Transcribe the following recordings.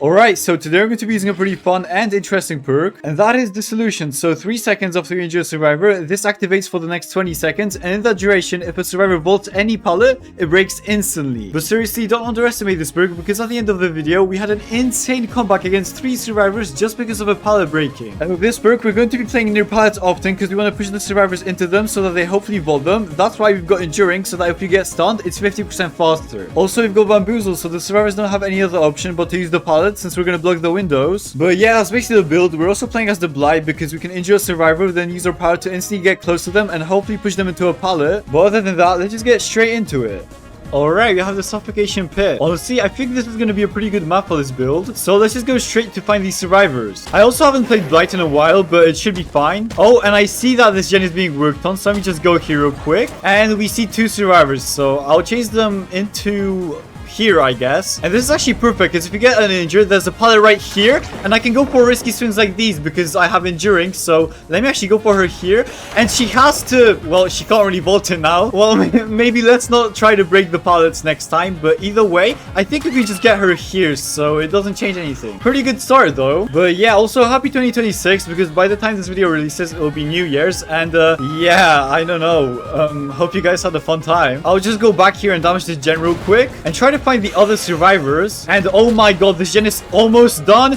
Alright, so today we're going to be using a pretty fun and interesting perk, and that is Dissolution. So 3 seconds after you injure a survivor, this activates for the next 20 seconds, and in that duration, if a survivor vaults any pallet, it breaks instantly. But seriously, don't underestimate this perk, because at the end of the video, we had an insane comeback against 3 survivors just because of a pallet breaking. And with this perk, we're going to be playing near pallets often, because we want to push the survivors into them so that they hopefully vault them. That's why we've got Enduring, so that if you get stunned, it's 50% faster. Also, we've got Bamboozle, so the survivors don't have any other option but to use the pallet, since we're gonna block the windows. But yeah, that's basically the build. We're also playing as the Blight because we can injure a survivor, then use our power to instantly get close to them and hopefully push them into a pallet. But other than that, let's just get straight into it. Alright, we have the Suffocation Pit. Honestly, I think this is going to be a pretty good map for this build. So let's just go straight to find these survivors. I also haven't played Blight in a while, but it should be fine. Oh, and I see that this gen is being worked on, so let me just go here real quick. And we see 2 survivors, so I'll chase them into here, I guess. And this is actually perfect, because if you get an injured, there's a pallet right here, and I can go for risky swings like these because I have Enduring. So let me actually go for her here, and she has to, well, she can't really vault it now. Well, maybe let's not try to break the pallets next time, but either way, I think if we just get her here, so it doesn't change anything. Pretty good start though. But yeah, also happy 2026, because by the time this video releases, it will be New Year's, and yeah, I don't know, hope you guys had a fun time. I'll just go back here and damage this gen real quick and try to find the other survivors. And oh my god, this gen is almost done.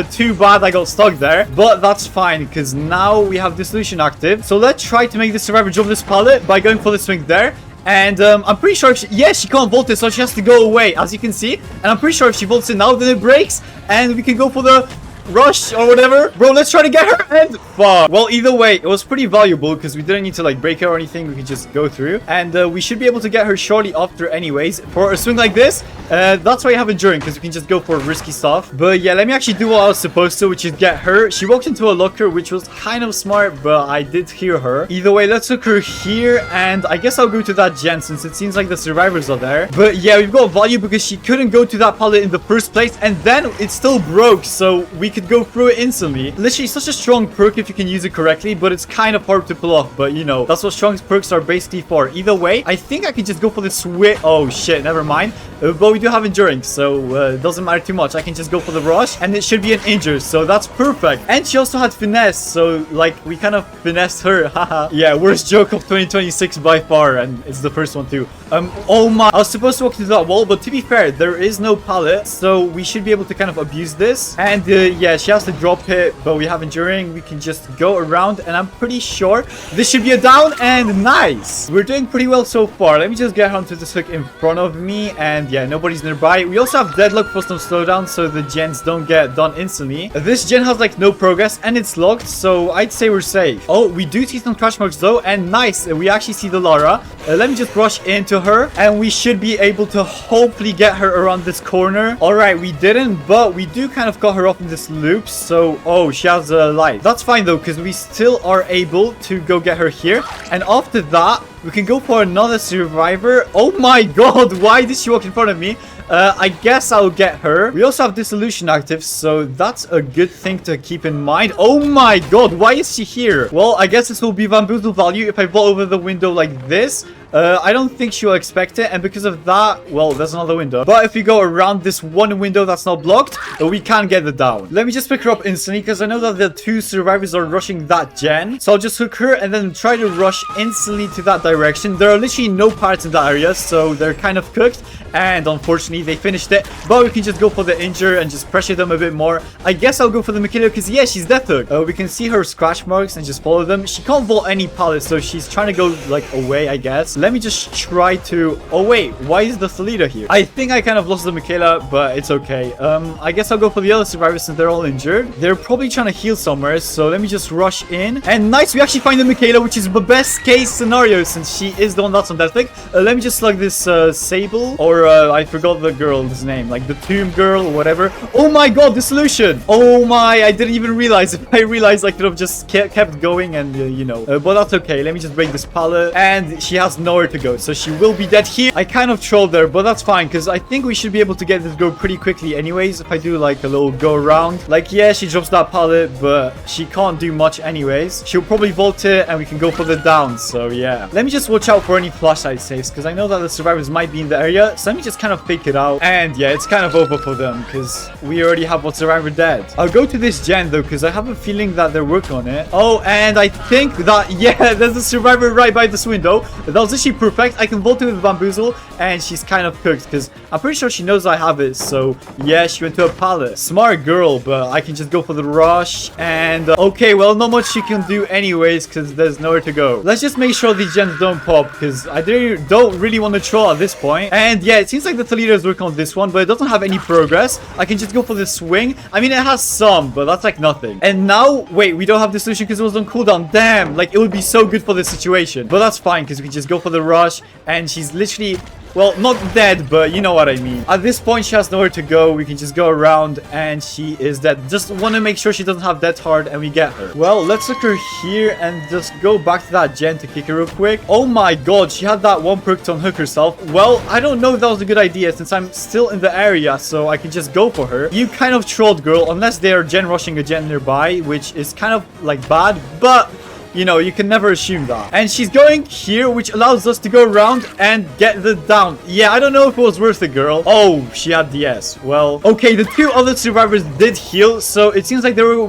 Too bad I got stuck there, but that's fine because now we have Dissolution active. So let's try to make the survivor jump this pallet by going for the swing there. And I'm pretty sure if she can't vault it, so she has to go away, as you can see. And I'm pretty sure if she vaults it now, then it breaks and we can go for the rush or whatever. Bro, let's try to get her, and fuck. Well, either way, it was pretty valuable because we didn't need to like break her or anything. We could just go through, and we should be able to get her shortly after anyways. For a swing like this, that's why I have Enduring, because we can just go for risky stuff. But yeah, let me actually do what I was supposed to, which is get her. She walked into a locker, which was kind of smart, but I did hear her. Either way, let's hook her here, and I guess I'll go to that gen since it seems like the survivors are there. But yeah, we've got value because she couldn't go to that pallet in the first place, and then it still broke, so we could go through it instantly. Literally such a strong perk if you can use it correctly, but it's kind of hard to pull off. But you know, that's what strong perks are basically for. Either way, I think I can just go for the switch. Oh shit, never mind. But we do have Enduring, so it doesn't matter too much. I can just go for the rush, and it should be an injure, so that's perfect. And she also had finesse, so like we kind of finessed her. Haha. Yeah, worst joke of 2026 by far, and it's the first one too. Oh my, I was supposed to walk into that wall, but to be fair, there is no pallet, so we should be able to kind of abuse this. And yeah, she has to drop it, but we have Enduring. We can just go around, and I'm pretty sure this should be a down, and nice. We're doing pretty well so far. Let me just get onto this hook in front of me, and yeah, nobody's nearby. We also have Deadlock for some slowdown, so the gens don't get done instantly. This gen has like no progress, and it's locked, so I'd say we're safe. Oh, we do see some crash marks though, and nice. We actually see the Lara. Let me just rush into her, and we should be able to hopefully get her around this corner. All right, we didn't, but we do kind of cut her off in this loop. So, oh, she has a light. That's fine though, because we still are able to go get her here. And after that, we can go for another survivor. Oh my god, why did she walk in front of me? I guess I'll get her. We also have Dissolution active, so that's a good thing to keep in mind. Oh my god, why is she here? Well, I guess this will be Bamboozle value if I vault over the window like this. I don't think she will expect it, and because of that, well, there's another window. But if we go around this one window that's not blocked, we can get the down. Let me just pick her up instantly, because I know that the 2 survivors are rushing that gen. So I'll just hook her and then try to rush instantly to that direction. There are literally no parts in that area, so they're kind of cooked. And unfortunately, they finished it. But we can just go for the injure and just pressure them a bit more. I guess I'll go for the Mikhailo because, yeah, she's death hook. We can see her scratch marks and just follow them. She can't vault any pallets, so she's trying to go, like, away, I guess. Let me just try to... Oh, wait. Why is the Thalita here? I think I kind of lost the Mikhaila, but it's okay. I guess I'll go for the other survivors since they're all injured. They're probably trying to heal somewhere, so let me just rush in. And nice, we actually find the Mikhaila, which is the best case scenario since she is the one that's on death hook. Let me just slug this Sable, or I forgot the girl's name, like the Tomb Girl or whatever. Oh my god, Dissolution! Oh my, I didn't even realize. If I realized, I could have just kept going and, you know. But that's okay. Let me just break this pallet. And she has no nowhere to go. So she will be dead here. I kind of trolled there, but that's fine because I think we should be able to get this girl pretty quickly anyways. If I do like a little go around, like, yeah, she drops that pallet, but she can't do much anyways. She'll probably vault it and we can go for the down. So yeah, let me just watch out for any flashlight saves because I know that the survivors might be in the area. So let me just kind of fake it out. And yeah, it's kind of over for them because we already have one survivor dead. I'll go to this gen though because I have a feeling that they're working on it. Oh, and I think that, yeah, there's a survivor right by this window. That was actually perfect. I can vault it with bamboozle and she's kind of cooked because I'm pretty sure she knows I have it. So yeah, she went to a pallet. Smart girl, but I can just go for the rush. And okay, well, not much she can do anyways because there's nowhere to go. Let's just make sure these gens don't pop because I don't really want to troll at this point. And yeah, it seems like the Toledo is working on this one, but it doesn't have any progress. I can just go for the swing. I mean, it has some, but that's like nothing. And now, wait, we don't have the solution because it was on cooldown. Damn, like it would be so good for this situation. But that's fine because we can just go for the rush and she's literally... well, not dead, but you know what I mean. At this point, she has nowhere to go. We can just go around and she is dead. Just want to make sure she doesn't have tryhard and we get her. Well, let's look her here and just go back to that gen to kick her real quick. Oh my god, she had that one perk to unhook herself. Well, I don't know if that was a good idea since I'm still in the area, so I can just go for her. You kind of trolled, girl, unless they are gen rushing a gen nearby, which is kind of like bad, but... you know, you can never assume that. And she's going here, which allows us to go around and get the down. Yeah, I don't know if it was worth it, girl. Oh, she had DS. Well, okay, the two other survivors did heal, so it seems like they were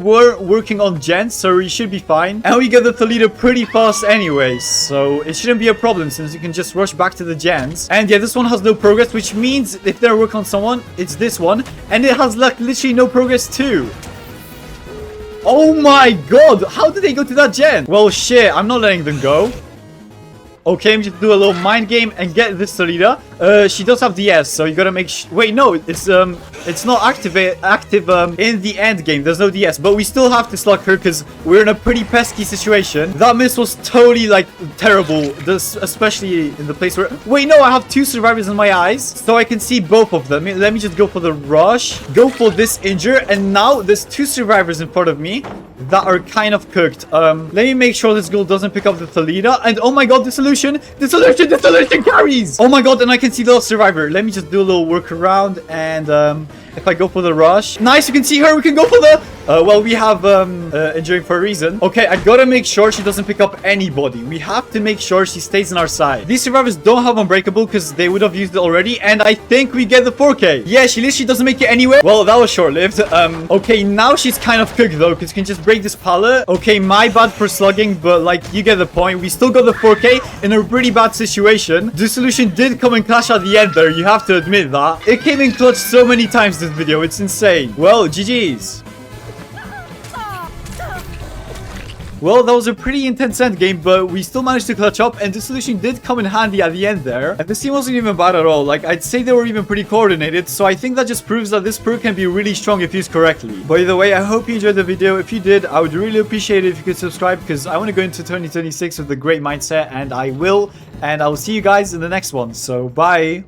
working on gens, so we should be fine. And we get the Toledo pretty fast anyways, so it shouldn't be a problem since you can just rush back to the gens. And yeah, this one has no progress, which means if they're working on someone, it's this one. And it has like literally no progress too. Oh my god, how did they go to that gen? Well, shit, I'm not letting them go. Okay, let me just do a little mind game and get this Toledo. She does have DS, so you gotta make wait, no, it's not active in the end game. There's no DS, but we still have to slug her because we're in a pretty pesky situation. That miss was totally like terrible, especially in the place where... wait, no, I have two survivors in my eyes, so I can see both of them. Let me just go for the rush, go for this injure, and now there's two survivors in front of me that are kind of cooked. Let me make sure this girl doesn't pick up the Toledo. And oh my god, the solution carries. Oh my god, and I can see the survivor. Let me just do a little workaround and if I go for the rush, nice, you can see her. We can go for the well, we have enjoying for a reason. Okay, I gotta make sure she doesn't pick up anybody. We have to make sure she stays on our side. These survivors don't have unbreakable because they would have used it already, and I think we get the 4K. Yeah, she literally doesn't make it anywhere. Well, that was short-lived. Okay, now she's kind of cooked though because you can just break this pallet. Okay, my bad for slugging, but like you get the point. We still got the 4K in a pretty bad situation. The solution did come in clutch at the end there, you have to admit that. It came in clutch so many times this video, it's insane. Well, GG's. Well, that was a pretty intense end game, but we still managed to clutch up, and the solution did come in handy at the end there. And this team wasn't even bad at all. Like, I'd say they were even pretty coordinated, so I think that just proves that this perk can be really strong if used correctly. By the way, I hope you enjoyed the video. If you did, I would really appreciate it if you could subscribe, because I want to go into 2026 with a great mindset, and I will. And I will see you guys in the next one, so bye!